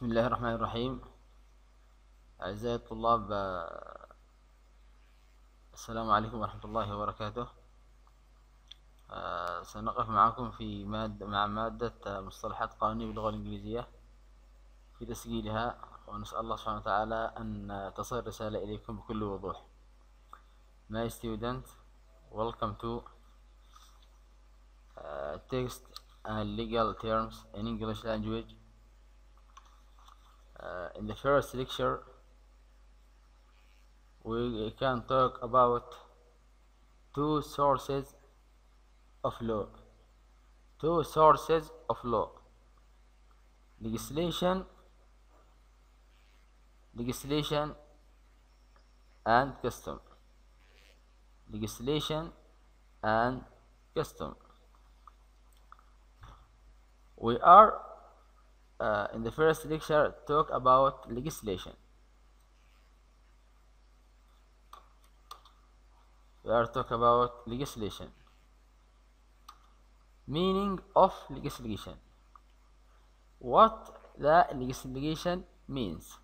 بسم الله الرحمن الرحيم. أعزائي الطلاب، السلام عليكم ورحمة الله وبركاته. سنقف معكم في مع مادة مصطلحات قانونية باللغة الإنجليزية في تسجيلها، ونسأل الله سبحانه وتعالى أن تصل الرسالة إليكم بكل وضوح. My student, welcome to text and legal terms in English language. In the first lecture, we can talk about two sources of law. Two sources of law: legislation and custom. Legislation and custom. We are in the first lecture talk about legislation. We are talk about legislation. Meaning of legislation. What the legislation means.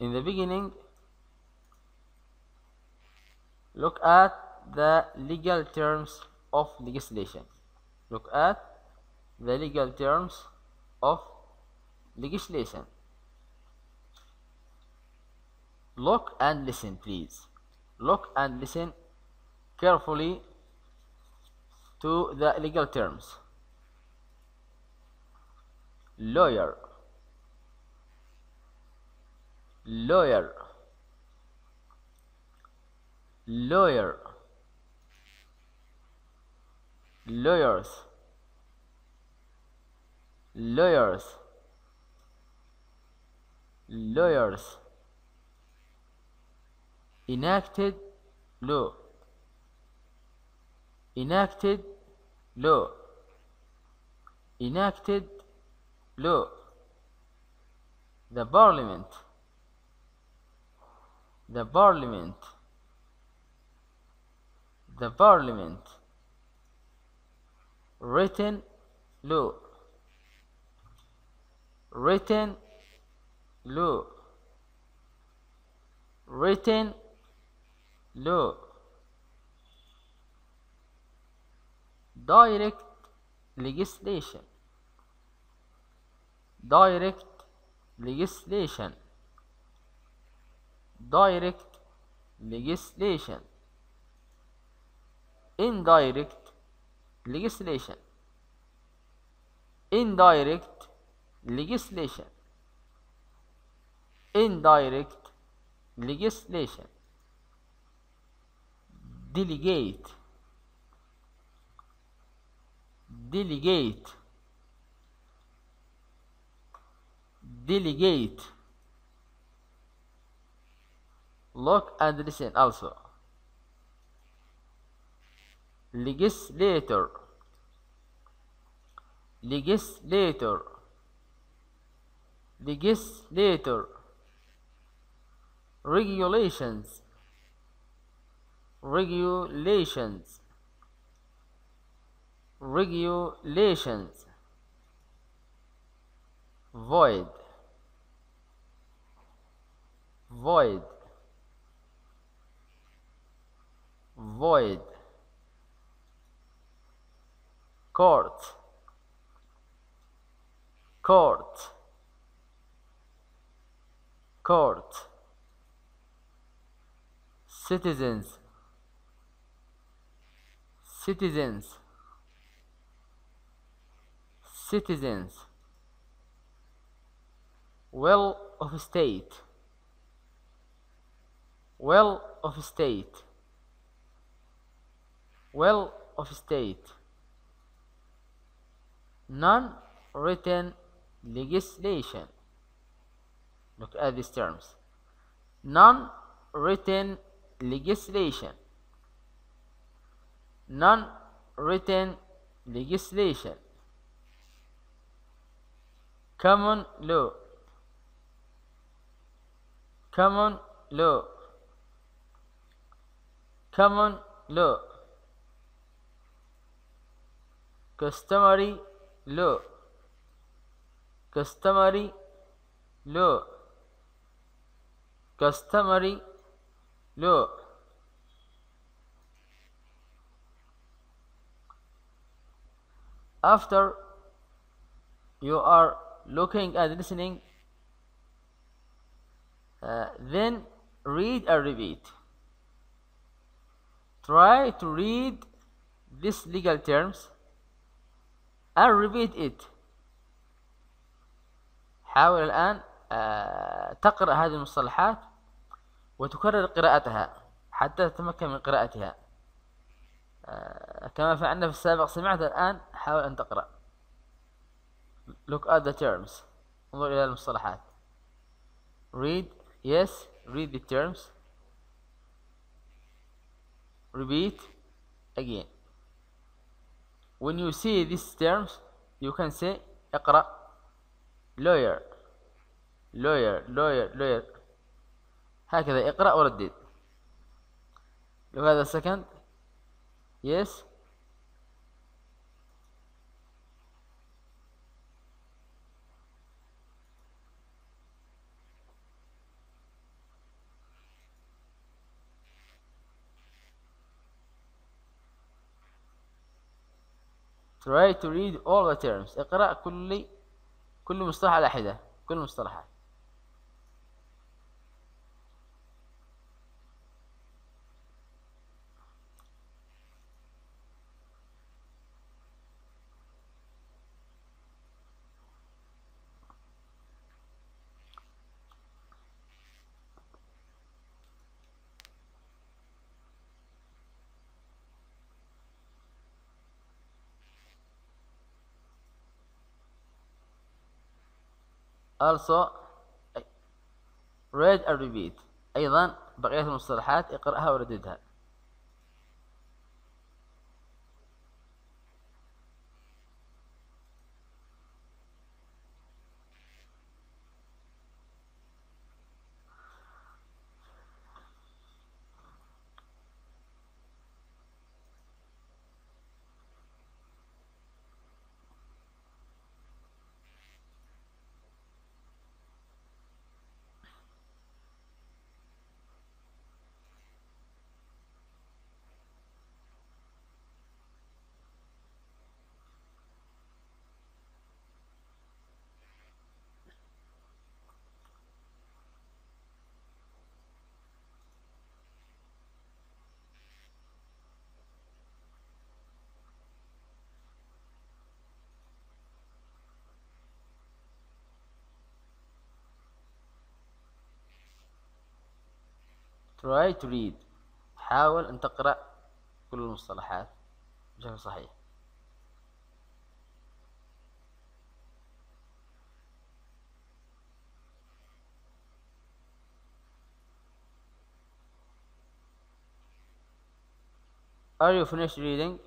In the beginning, look at the legal terms of legislation. Look at the legal terms of legislation. Look and listen, please. Look and listen carefully to the legal terms. Lawyer, lawyer, lawyer, lawyers, lawyers, lawyers. Enacted law, enacted law, enacted law. The parliament, the parliament, the parliament. Written law, written law, written law. Direct legislation, direct legislation, direct legislation. Indirect legislation, indirect legislation, indirect legislation. Delegate, delegate, delegate. Look and listen also. Legislator, legislator, legislator. Regulations, regulations, regulations. Void, void, void. Court, court, court. Citizens, citizens, citizens. Will of state, will of state, will of state. Non-written legislation. Look at these terms. Non-written legislation, non-written legislation. Common law, common law, common law. Customary law, customary law, customary law. After you are looking and listening, then read and repeat. Try to read these legal terms and repeat it. حاول الآن تقرأ هذه المصطلحات وتكرر قراءتها حتى تتمكن من قراءتها. كما فعلنا في السابق. سمعت الآن، حاول أن تقرأ. Look at the terms. انظر إلى المصطلحات. Read. Yes, read the terms. Repeat again. When you see these terms, you can say اقرأ lawyer, lawyer, lawyer, lawyer. هكذا اقرأ وردد. Look at the second. Yes. Try to read all the terms. اقرأ كل مصطلح على حدة. كل المصطلحات. Also read and repeat. أيضا بقية المصطلحات اقرأها ورددها. Try to read. حاول أن تقرأ كل المصطلحات بشكل صحيح. Are you finished reading?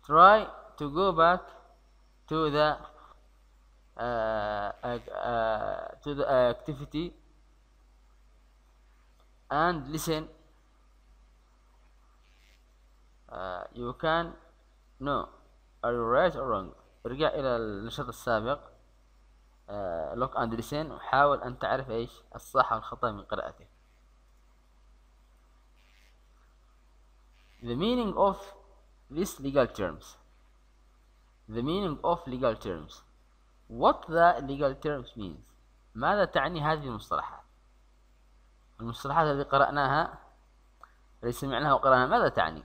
Try to go back to the activity and listen. You can know are you right or wrong. ارجع إلى النشاط السابق. look and listen وحاول أن تعرف إيش الصح والخطأ من قراءته. The meaning of these legal terms. The meaning of legal terms. What the legal terms means. ماذا تعني هذه المصطلحات؟ المصطلحات التي قرأناها التي سمعناها وقرأناها ماذا تعني؟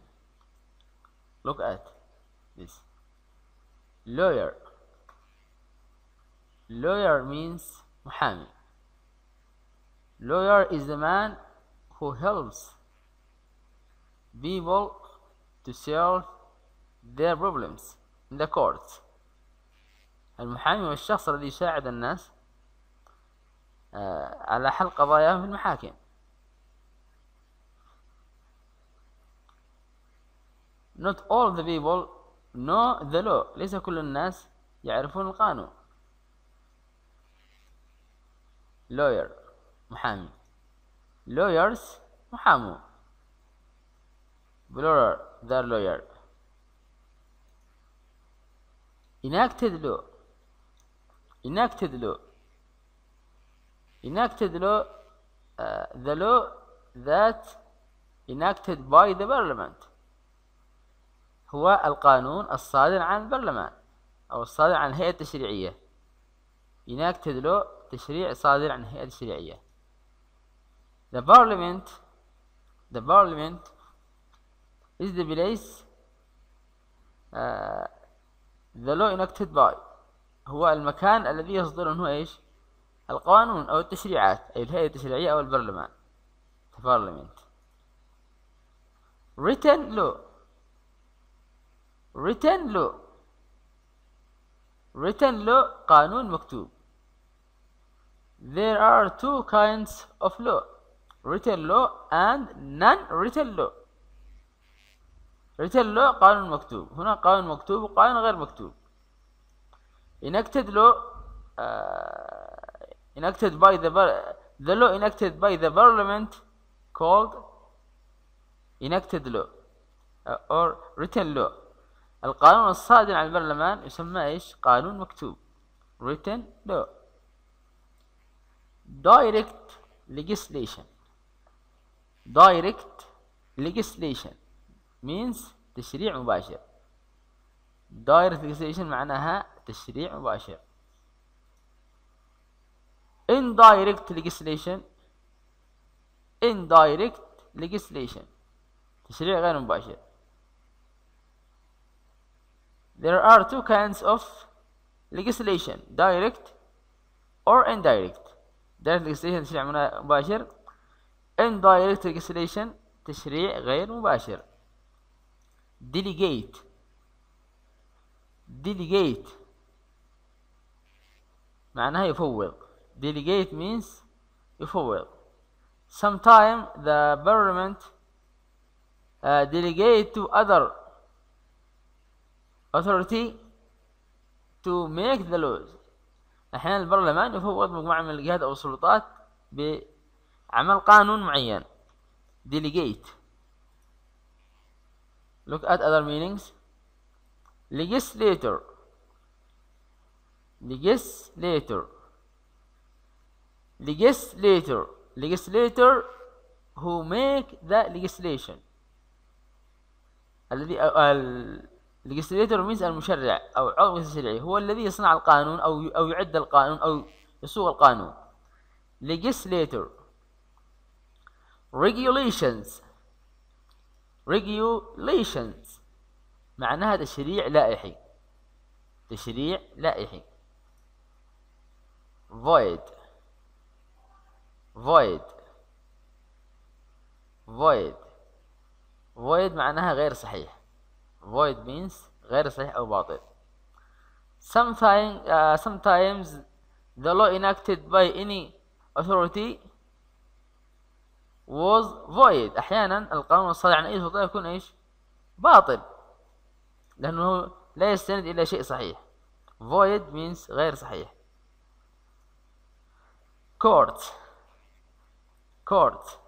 Look at this. Lawyer. Lawyer means محامي. Lawyer is the man who helps people to solve their problems in the courts. المحامي هو الشخص الذي يساعد الناس على حل قضاياهم في المحاكم. Not all the people know the law. ليس كل الناس يعرفون القانون. Lawyer محامي. Lawyers محامون. Plural the lawyer. Enacted law. enacted law. enacted law the law that enacted by the parliament. هو القانون الصادر عن البرلمان أو الصادر عن الهيئة التشريعية. enacted law تشريع صادر عن الهيئة التشريعية. The parliament is the place the law enacted by. هو المكان الذي يصدر منه ايش؟ القانون أو التشريعات، أي الهيئة التشريعية أو البرلمان. parliament. written law. written law. written law قانون مكتوب. There are two kinds of law, written law and non-written law. written law قانون مكتوب، هنا قانون مكتوب وقانون غير مكتوب. enacted law enacted by the law enacted by the parliament called enacted law or written law. القانون الصادر عن البرلمان يسمى ايش؟ قانون مكتوب، written law. direct legislation. direct legislation means تشريع مباشر. direct legislation معناها تشريع مباشر. indirect legislation. indirect legislation تشريع غير مباشر. There are two kinds of legislation, direct or indirect. direct legislation تشريع مباشر. indirect legislation تشريع غير مباشر. delegate. delegate معناها يفوض. delegate means يفوض. Sometimes the parliament delegate to other authority to make the laws. أحيانا البرلمان يفوض مجموعة من الجهات أو السلطات بعمل قانون معين. delegate. Look at other meanings. legislator. legislator. legislator. legislator who make the legislation. الذي legislator means المشرع أو عضو التشريعي، هو الذي يصنع القانون أو يعد القانون أو يسوق القانون. legislator. regulations. regulations معناها تشريع لائحي. تشريع لائحي. void. void. void. void معناها غير صحيح. void means غير صحيح أو باطل. sometimes the law enacted by any authority was void. أحيانا القانون الصادر عن أي سلطة يكون إيش؟ باطل، لأنه لا يستند إلى شيء صحيح. void means غير صحيح. court. court.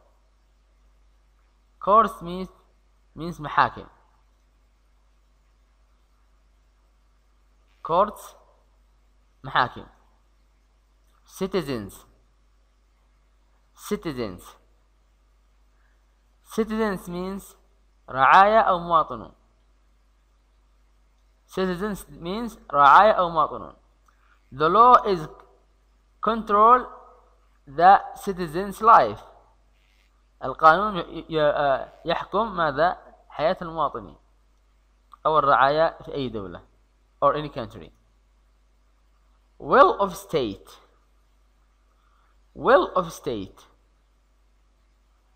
court means محاكم. courts محاكم. citizens. citizens. citizens means رعايا أو مواطنون. citizens means رعايا أو مواطنون. the law is control the citizens life. القانون يحكم ماذا؟ حياة المواطنين أو الرعايا في أي دولة or any country. will of state. will of state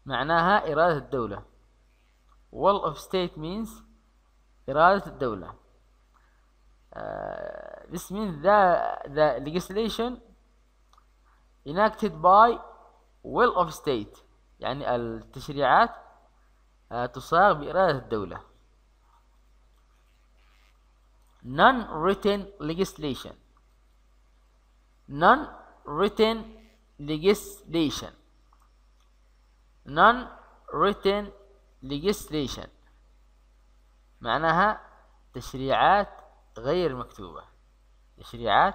معناها إرادة الدولة. will of state means إرادة الدولة. This means the legislation enacted by will of state، يعني التشريعات تصاغ بإرادة الدولة. non-written legislation. non-written legislation. non-written legislation معناها تشريعات غير مكتوبة. تشريعات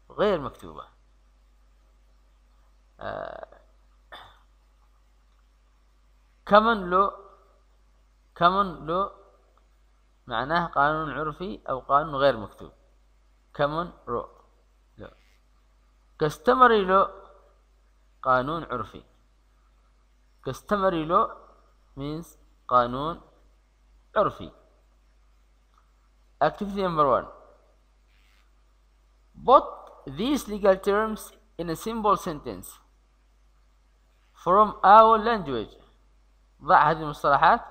غير مكتوبة. common law معناه قانون عرفي أو قانون غير مكتوب. common law. customary law قانون عرفي. customary law means قانون عرفي. activity number 1. Put these legal terms in a simple sentence from our language. ضع هذه المصطلحات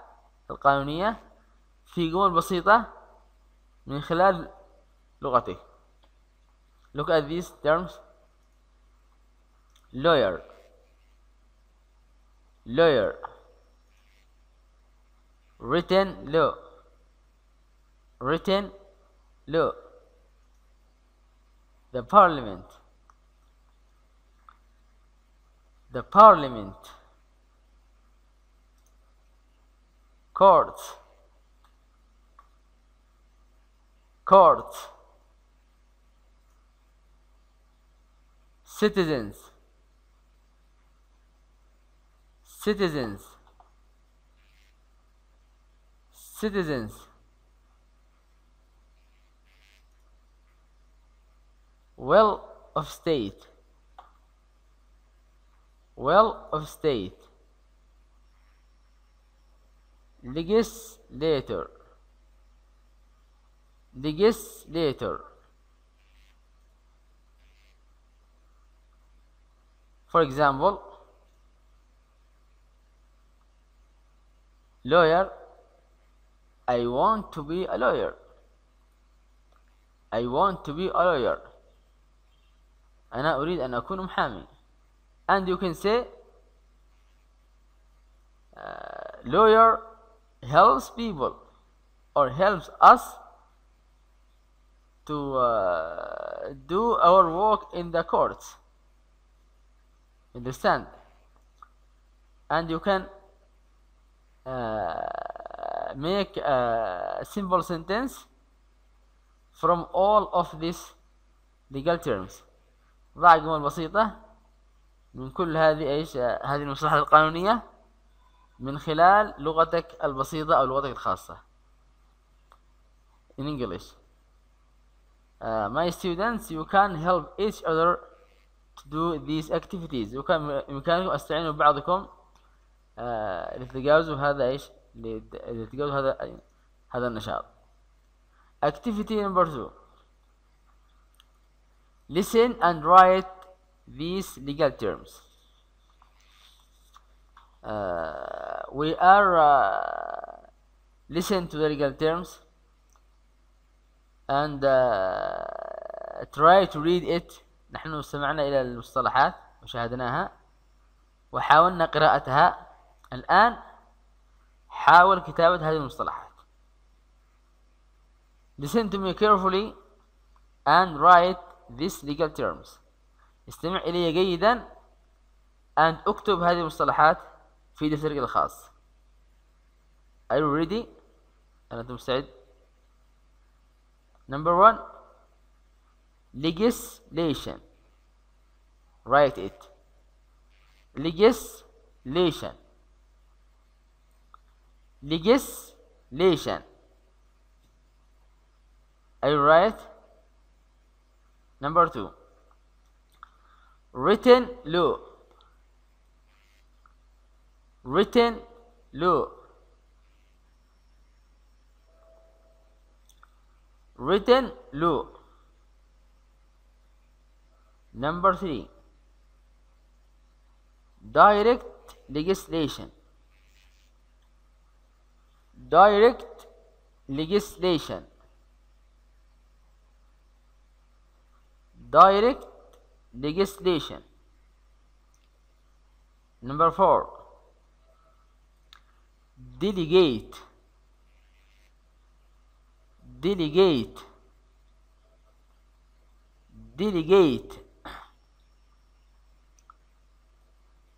القانونية في جمل بسيطة من خلال لغتك. Look at these terms. lawyer, written law, the parliament, courts, citizens, will of state, legislator, for example, lawyer, I want to be a lawyer. أنا أريد أن أكون محامي. and you can say lawyer helps people or helps us to do our work in the courts. Understand? And you can make a simple sentence from all of these legal terms. ضع جمل بسيطة من كل هذه هذه المصطلحات القانونية من خلال لغتك البسيطة أو لغتك الخاصة. In English, my students, you can help each other to do these activities. يمكنكم استعينوا ببعضكم لتتجاوزوا هذا النشاط. Activity number 2. Listen and write these legal terms. We are listen to the legal terms and try to read it. نحن استمعنا إلى المصطلحات وشاهدناها وحاولنا قراءتها. الآن حاول كتابة هذه المصطلحات. Listen to me carefully and write these legal terms. استمع إلي جيدا and اكتب هذه المصطلحات في دفترك الخاص. Are you ready? هل أنت مستعد؟ Number 1. Legislation. Write it. Legislation. Are you right? Number 2. Written law. Number 3. Direct legislation. Number 4. Delegate.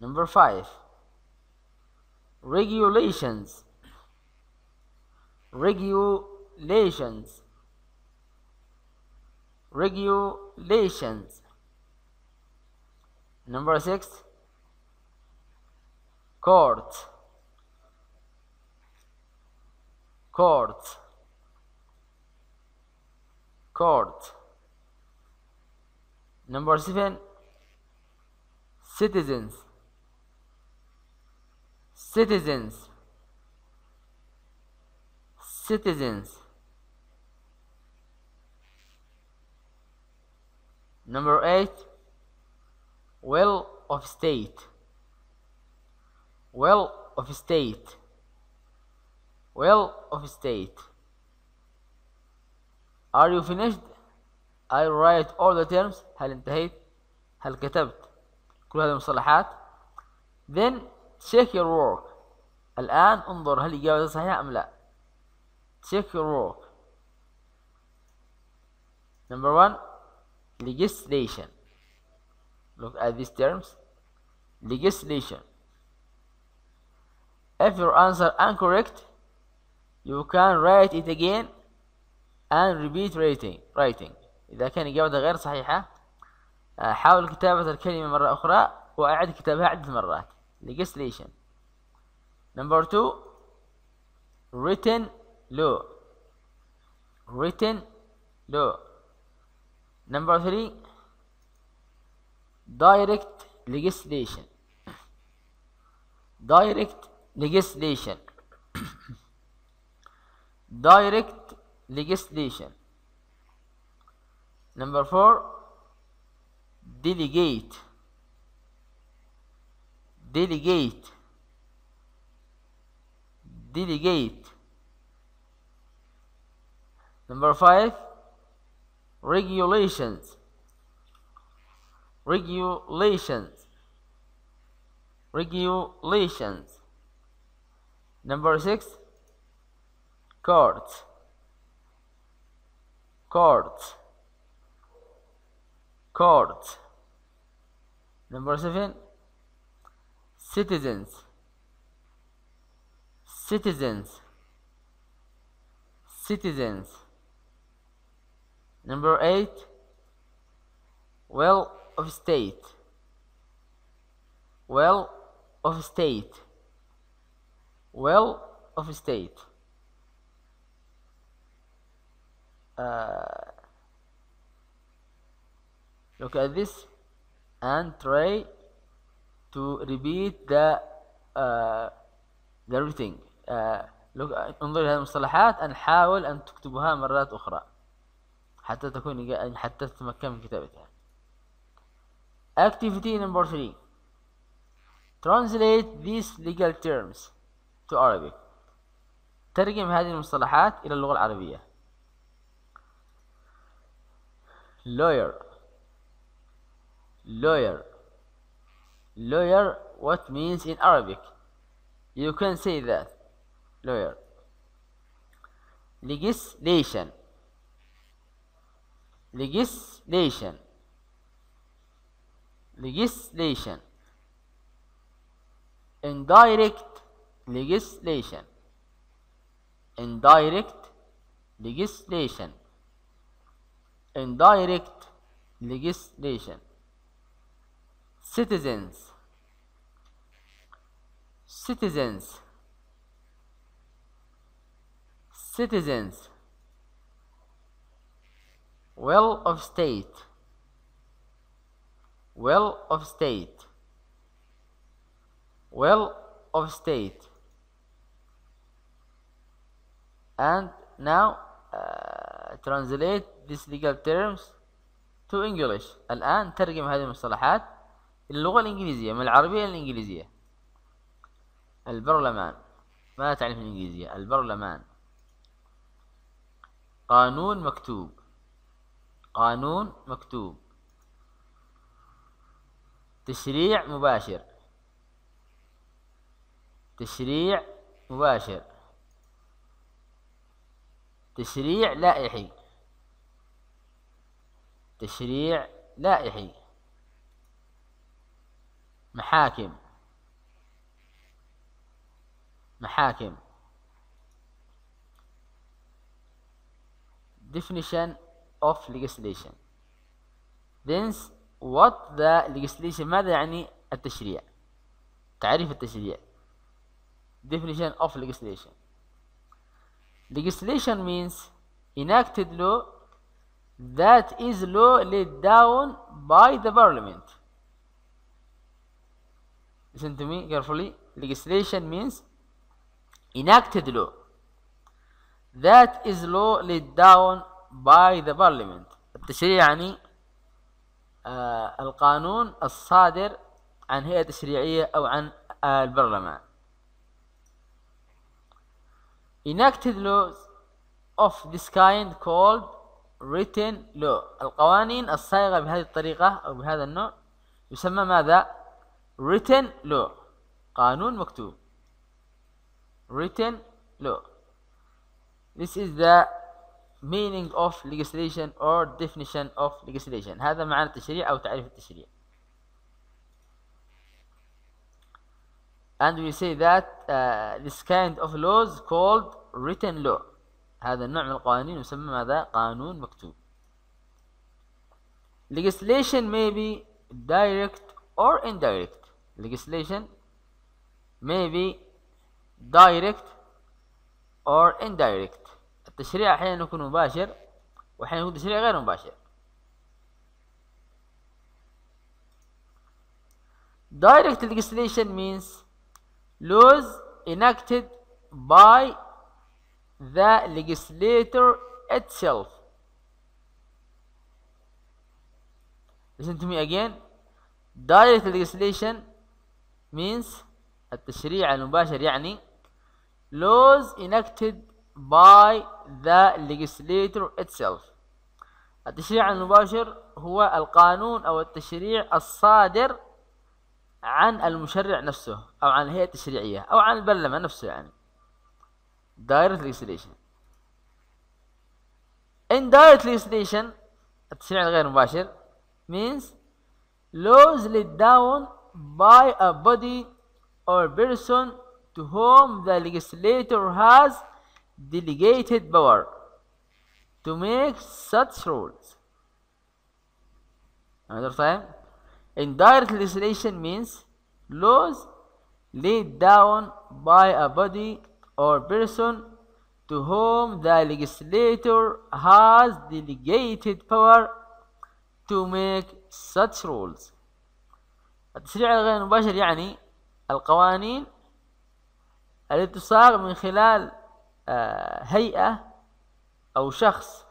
Number 5. Regulations. regulations. Number 6, court. Number 7, citizens. Number 8, will of state. Are you finished? I write all the terms. هل انتهيت؟ هل كتبت كل هذه المصطلحات؟ Then check your work. الآن انظر هل الإجابة صحيحة أم لا. Check your work. Number 1, legislation. Look at these terms. Legislation. If your answer incorrect, you can write it again and repeat writing. إذا كان إجابة غير صحيحة حاول كتابة الكلمة مرة أخرى وأعد كتابها عدة مرات. Legislation. Number 2, written law. Number 3, direct legislation. Number 4, delegate. Number 5, regulations. Number 6, courts. Number 7, citizens. Number 8, will of state. Look at this and try to repeat the writing. انظر هذه المصطلحات أن حاول أن تكتبها مرات أخرى حتى تتمكن من كتابتها. Activity number 3, translate these legal terms to Arabic. ترجم هذه المصطلحات إلى اللغة العربية. lawyer, what means in Arabic? You can say that. Lawyer. Legislation. Indirect legislation. Citizens. Will of state. And now translate these legal terms to English. الآن ترجم هذه المصطلحات إلى اللغة الإنجليزية، من العربية إلى الإنجليزية. البرلمان، ما تعرف الإنجليزية. البرلمان. قانون مكتوب. تشريع مباشر. تشريع لائحي. محاكم. Definition of legislation. Then what the legislation, ماذا يعني التشريع؟ تعريف التشريع. Definition of legislation. Legislation means enacted law that is law laid down by the parliament. Listen to me carefully. Legislation means enacted law that is law laid down by the parliament. التشريع يعني القانون الصادر عن هيئة تشريعية أو عن البرلمان. Enacted laws of this kind called written law. القوانين الصايغة بهذه الطريقة أو بهذا النوع يسمى ماذا؟ written law. قانون مكتوب. written law. This is the meaning of legislation or definition of legislation. هذا معنى التشريع أو تعريف التشريع. And we say that this kind of laws called written law. هذا النوع من القوانين يسمى ماذا؟ قانون مكتوب. Legislation may be direct or indirect. Legislation may be direct or indirect. التشريع أحيانا يكون مباشر وأحيانا يكون تشريع غير مباشر. Direct legislation means laws enacted by the legislator itself. Listen to me again. Direct legislation means التشريع المباشر يعني laws enacted by the legislator itself. التشريع المباشر هو القانون أو التشريع الصادر عن المشرع نفسه أو عن الهيئة التشريعية أو عن البرلمان نفسه يعني. Direct legislation. Indirect legislation التشريع الغير مباشر means laws laid down by a body or person to whom the legislator has delegated power to make such rules. Another time. Indirect legislation means laws laid down by a body or person to whom the legislator has delegated power to make such rules. التشريع الغير مباشر يعني القوانين التي تصاغ من خلال هيئة أو شخص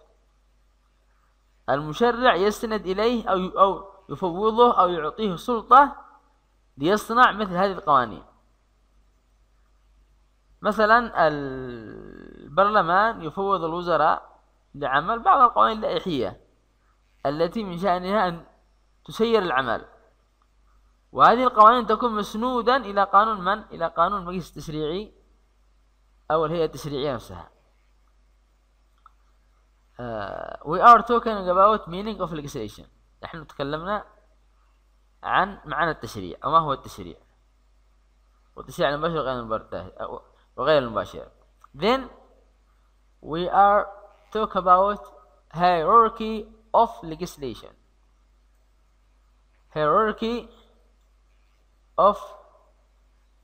المشرع يستند إليه أو يفوضه أو يعطيه سلطة ليصنع مثل هذه القوانين. مثلا البرلمان يفوض الوزراء لعمل بعض القوانين اللائحية التي من شأنها أن تسير العمل، وهذه القوانين تكون مسنودا إلى قانون من؟ إلى قانون المجلس التشريعي أو الهيئة التشريعية نفسها. We are talking about meaning of legislation. نحن تكلمنا عن معنى التشريع أو ما هو التشريع، والتشريع المباشر وغير المباشر. Then we are talk about hierarchy of legislation. Hierarchy of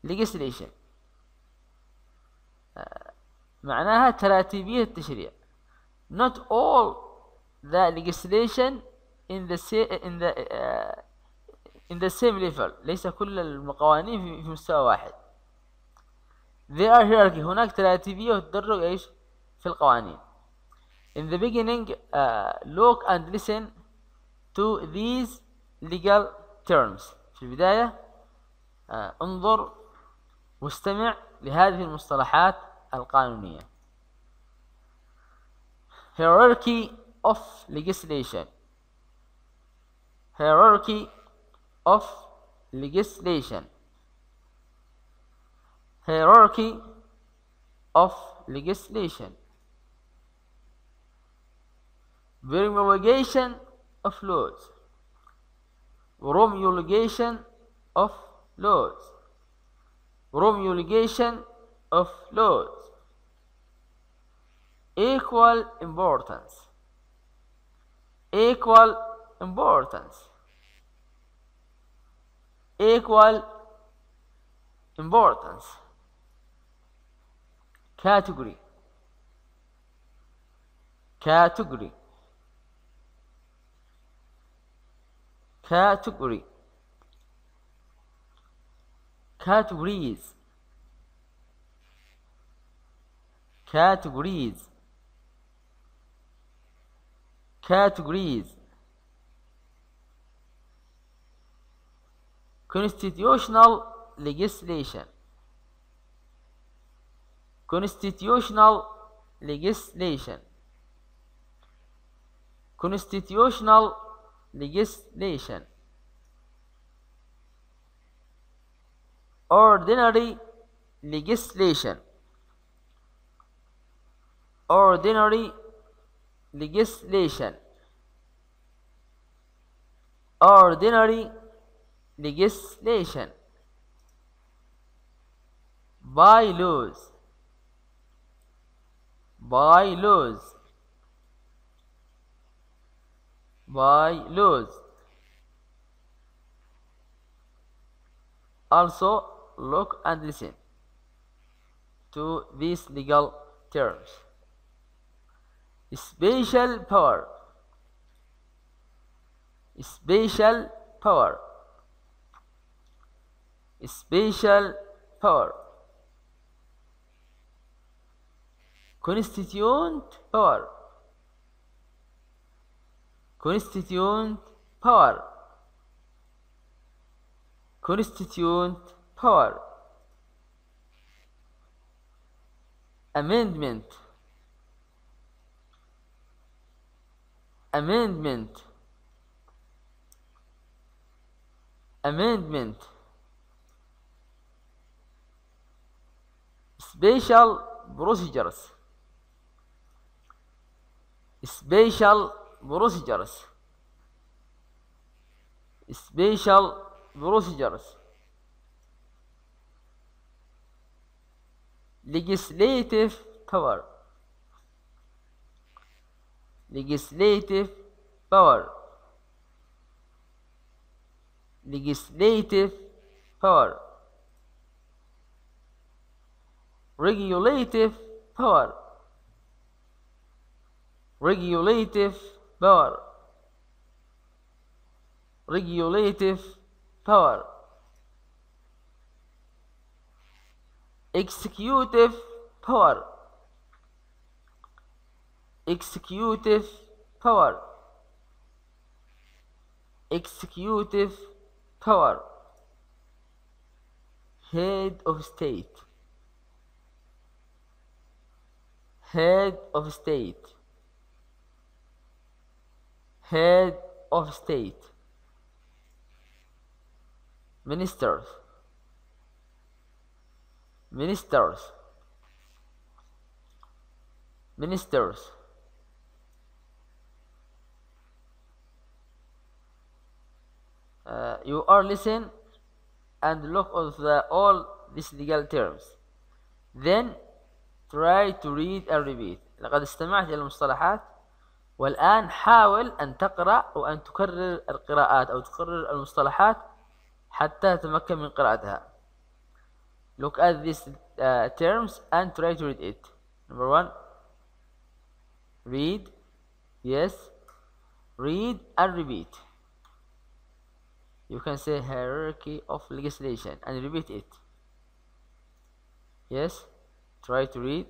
legislation معناها تراتيبية التشريع. Not all the legislation in the same level. ليس كل القوانين في مستوى واحد. There are hierarchy. هناك تراتيبية وتدرج ايش في القوانين. In the beginning look and listen to these legal terms. في البداية انظر واستمع لهذه المصطلحات القانونية. Hierarchy of legislation. Hierarchy of legislation. Hierarchy of legislation. Promulgation of laws. Promulgation of laws. Promulgation of laws. Equal importance. equal importance, equal importance. category, category, category, categories, categories, categories. constitutional legislation, constitutional legislation, constitutional legislation. ordinary legislation, ordinary legislation, ordinary legislation. bylaws, bylaws, bylaws. Also look and listen to these legal terms. Special power, special power, special power. constituent power, constituent power, constituent power. amendment, amendment, amendment. special procedures, special procedures, special procedures. legislative power, legislative power, legislative power. regulative power, regulative power, regulative power. executive power, executive power, executive power. head of state, head of state, head of state. ministers, ministers, ministers. You are listen and look at all these legal terms, then try to read and repeat. لقد استمعت إلى المصطلحات، والآن حاول أن تقرأ وأن تكرر القراءات أو تكرر المصطلحات حتى تتمكن من قراءتها. Look at these terms and try to read it. Number one, read, yes, read and repeat. You can say hierarchy of legislation and repeat it. Yes, try to read.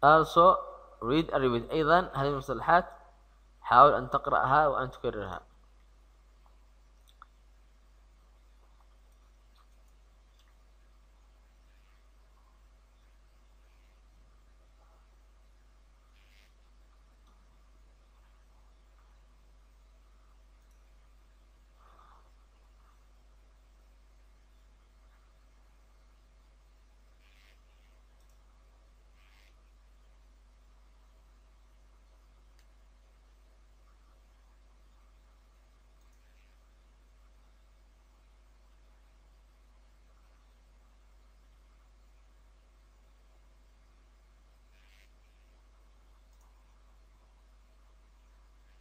also read and repeat. أيضا هذه المصطلحات حاول أن تقرأها وأن تكررها.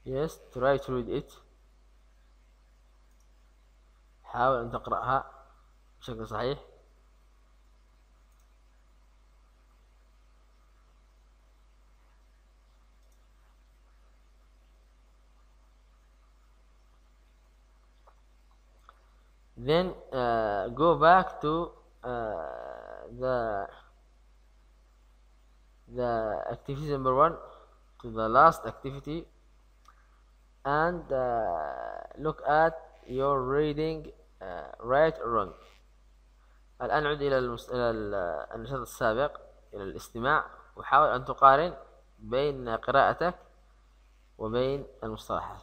Yes, try to read it. حاول أن تقرأها بشكل صحيح. Then go back to the activity number 1, to the last activity, and look at your reading right or wrong. الآن نعود إلى النشاط السابق، إلى الاستماع، وحاول أن تقارن بين قراءتك وبين المصطلحات.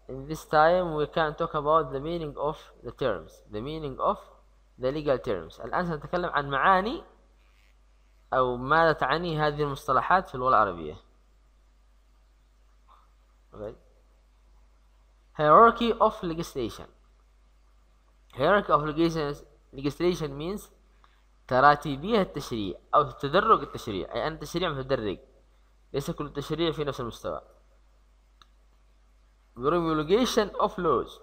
In this time we can talk about the meaning of the terms, the meaning of the legal terms. الآن سنتكلم عن معاني أو ماذا تعني هذه المصطلحات في اللغة العربية. Okay. Hierarchy of legislation. Hierarchy of legislation means تراتيبية التشريع أو تدرج التشريع، أي أن التشريع متدرج، ليس كل التشريع في نفس المستوى. Promulgation of laws.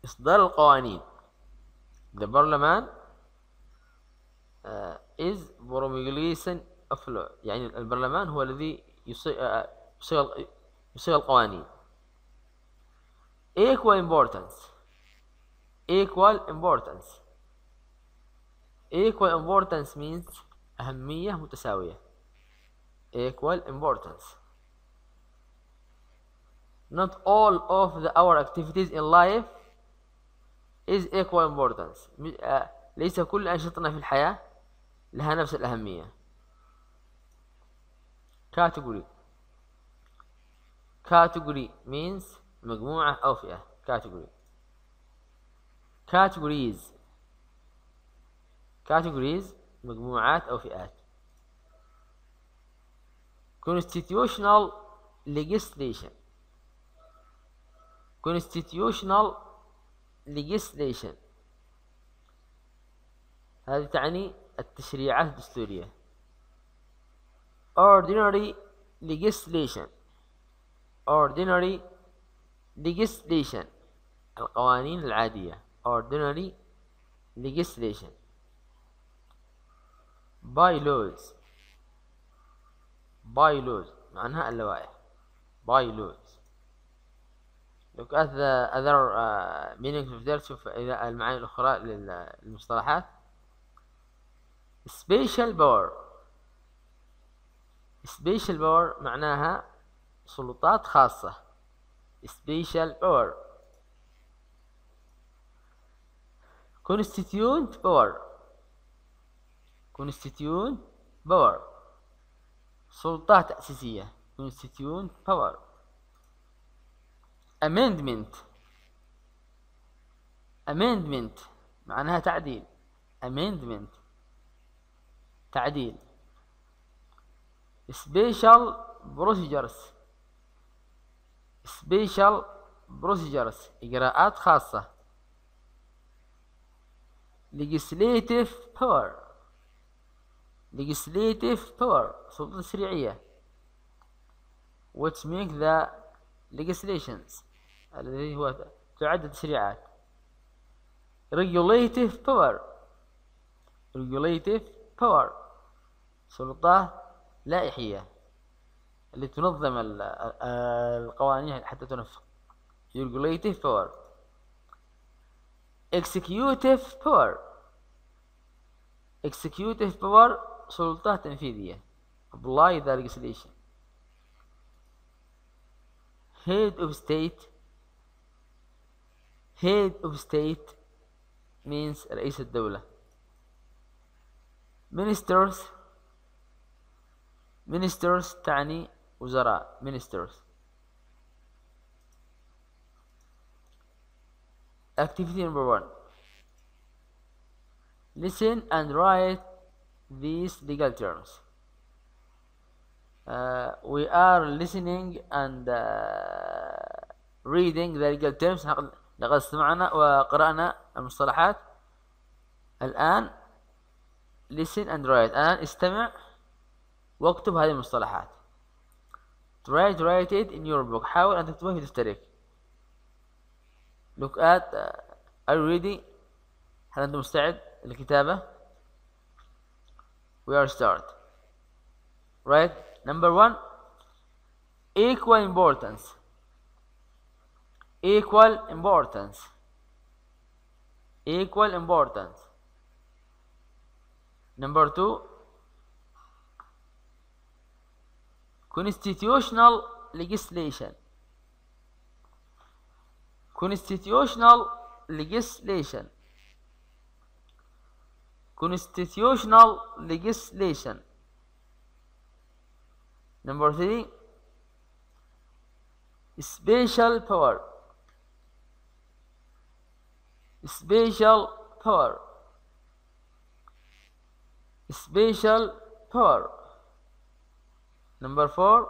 إصدار القوانين. The parliament is promulgation of law. يعني البرلمان هو الذي يصيغ القوانين. Equal importance. Equal importance. Equal importance means أهمية متساوية. Equal importance. Not all of our activities in life is equal importance. ليس كل أنشطتنا في الحياة لها نفس الأهمية. Category. Category means مجموعة أو فئة. Category. Categories. Categories مجموعات أو فئات. Constitutional legislation. Constitutional legislation هذه تعني التشريعات الدستورية. Ordinary legislation. Ordinary legislation القوانين العادية. Ordinary legislation. Bylaws. Bylaws معناها اللوائح. Bylaws. Look at the other meanings of there. شوف إذا المعاني الأخرى للمصطلحات. Special power. Special power معناها سلطات خاصة. Special power. Constituent power. Constituent power سلطات تأسيسية. Constituent power. Amendment. Amendment معناها تعديل. Amendment تعديل. Special procedures. Special procedures إجراءات خاصة. Legislative power. Legislative power سلطة تشريعية. Which make the legislations الذي هو تعد التشريعات. Regulative power. Regulative power سلطة لائحية التي تنظم القوانين حتى تنفذ. Regulative power. Executive power. executive power سلطة تنفيذية apply the legislation. head of state means رئيس الدولة. ministers تعني وزراء ministers. activity number 1, listen and write these legal terms. We are listening and reading the legal terms. لقد استمعنا وقرأنا المصطلحات. الآن listen and write. الآن استمع واكتب هذه المصطلحات. try to write it in your book. حاول أن تكتبها في دفترك. look at are you ready؟ هل أنت مستعد للكتابة؟ we are start. right. number 1, equal importance. number 2, constitutional legislation. number 3, special power. number 4,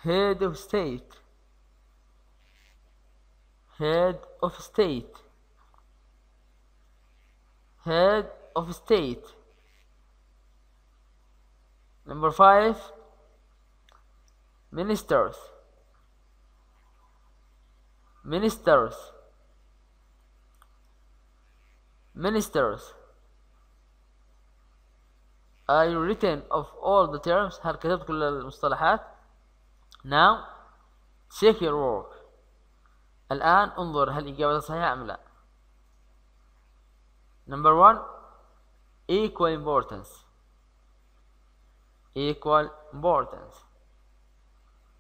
head of state. number 5, ministers. Are you written of all the terms؟ هل كتبت كل المصطلحات؟ now check your work. الآن انظر هل الإجابة صحيحة أم لا. number 1, equal importance.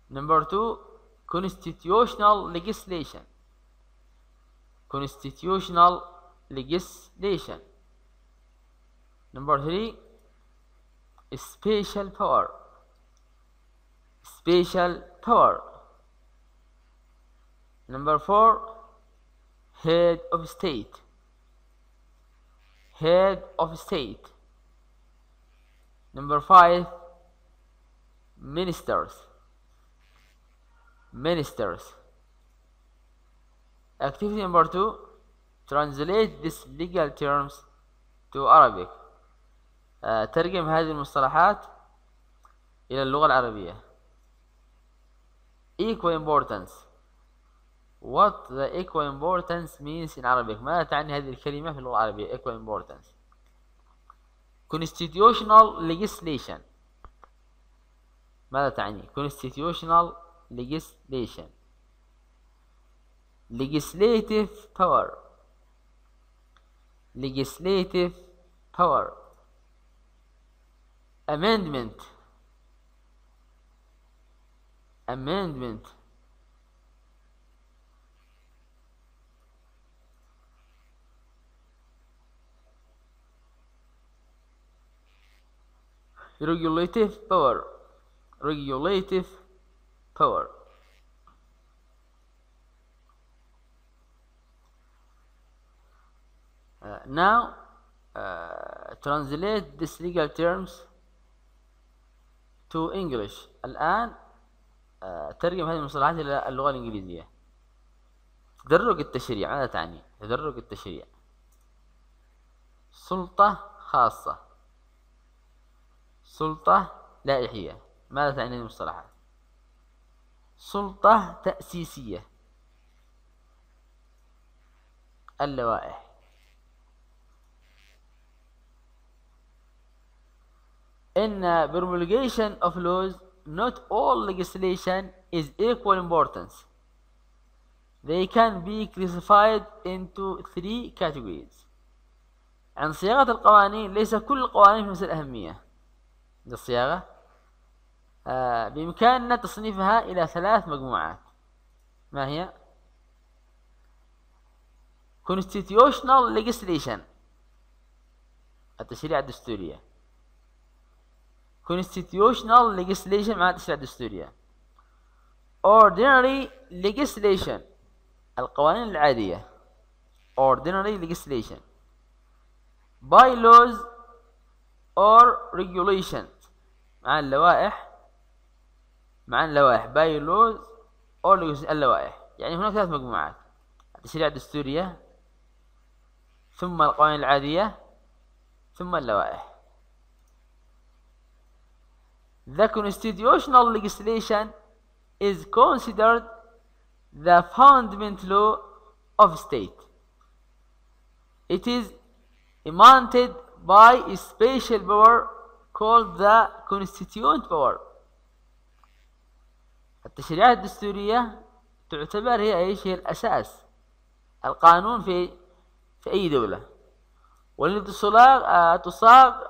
number 2, constitutional legislation. number 3, special power. number 4, head of state. number 5, ministers. activity number 2, translate these legal terms to Arabic. ترجم هذه المصطلحات إلى اللغة العربية. equal importance. what the equal importance means in Arabic. ماذا تعني هذه الكلمة في اللغة العربية؟ equal importance. constitutional legislation. ماذا تعني constitutional legislation؟ legislative power. amendment. regulative power. Now translate these legal terms to English. الآن ترجم هذه المصطلحات إلى اللغة الإنجليزية. تدرج التشريع. ماذا تعني تدرج التشريع؟ سلطة خاصة، سلطة لائحية. ماذا تعني هذه المصطلحات؟ سلطة تأسيسية، اللوائح. In promulgation of laws, not all legislation is equal importance. They can be classified into 3 categories. عن صياغة القوانين، ليس كل القوانين بنفس الأهمية. الصياغة بإمكاننا تصنيفها إلى 3 مجموعات. ما هي؟ constitutional legislation، التشريع الدستورية. constitutional legislation معناها التشريع الدستورية. ordinary legislation، القوانين العادية. ordinary legislation. bylaws or regulations، مع اللوائح. bylaws or اللوائح. يعني هناك 3 مجموعات: التشريع الدستورية، ثم القوانين العادية، ثم اللوائح. The constitutional legislation is considered the fundamental law of state. It is emanated by a special power called the constituent power. التشريعات الدستورية تعتبر هي ايش؟ هي الأساس، القانون في أي دولة، والتي تصاغ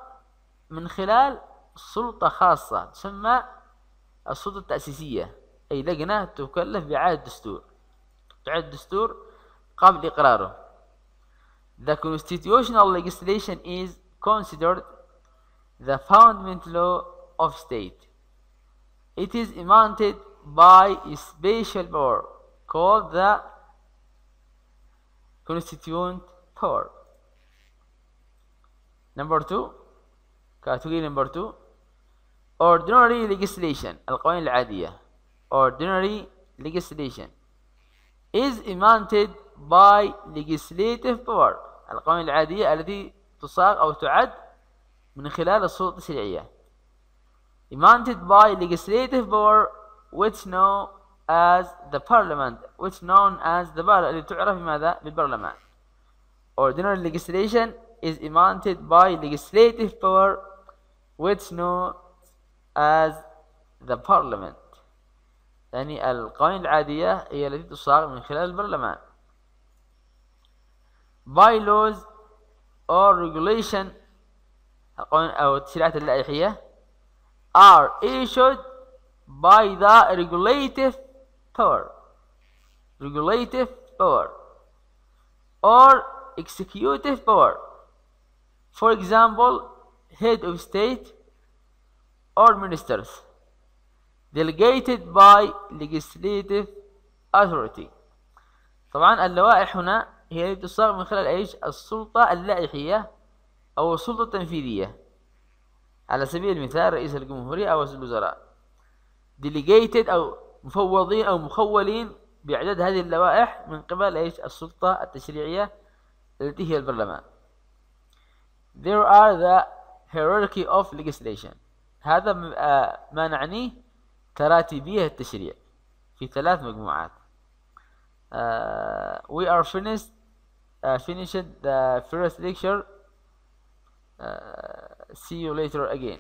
من خلال سلطة خاصة تسمى السلطة التأسيسية، أي لجنة تكلف بإعادة الدستور، تعيد الدستور قبل إقراره. The constitutional legislation is considered the fundamental law of state. It is emanated by a special power called the constituent power. Number 2, category number 2, ordinary legislation، القوانين العادية. ordinary legislation is emanated by legislative power، القوانين العادية التي تصاغ أو تعد من خلال السلطة التشريعية. emanated by legislative power which known as the parliament، اللي تعرف بماذا؟ بالبرلمان. ordinary legislation is emanated by legislative power which known as the parliament، يعني القوانين العادية هي التي تصاغ من خلال البرلمان. bylaws or regulation، القوانين أو التشريعات اللائحية are issued by the regulative power or executive power. For example, head of state or ministers delegated by legislative authority. طبعا اللوائح هنا هي التي تصاغ من خلال ايش؟ السلطة اللائحية أو السلطة التنفيذية. على سبيل المثال رئيس الجمهورية أو رئيس الوزراء. delegated أو مفوضين أو مخولين بإعداد هذه اللوائح من قبل ايش؟ السلطة التشريعية التي هي البرلمان. There are the hierarchy of legislation، هذا ما نعنيه تراتيبية التشريع في 3 مجموعات. We are finished the first lecture. See you later again.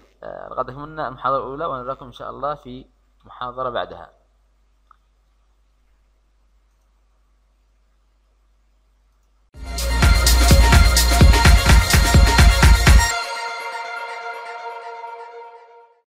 لقد أكملنا المحاضرة الأولى، ونراكم إن شاء الله في محاضرة بعدها.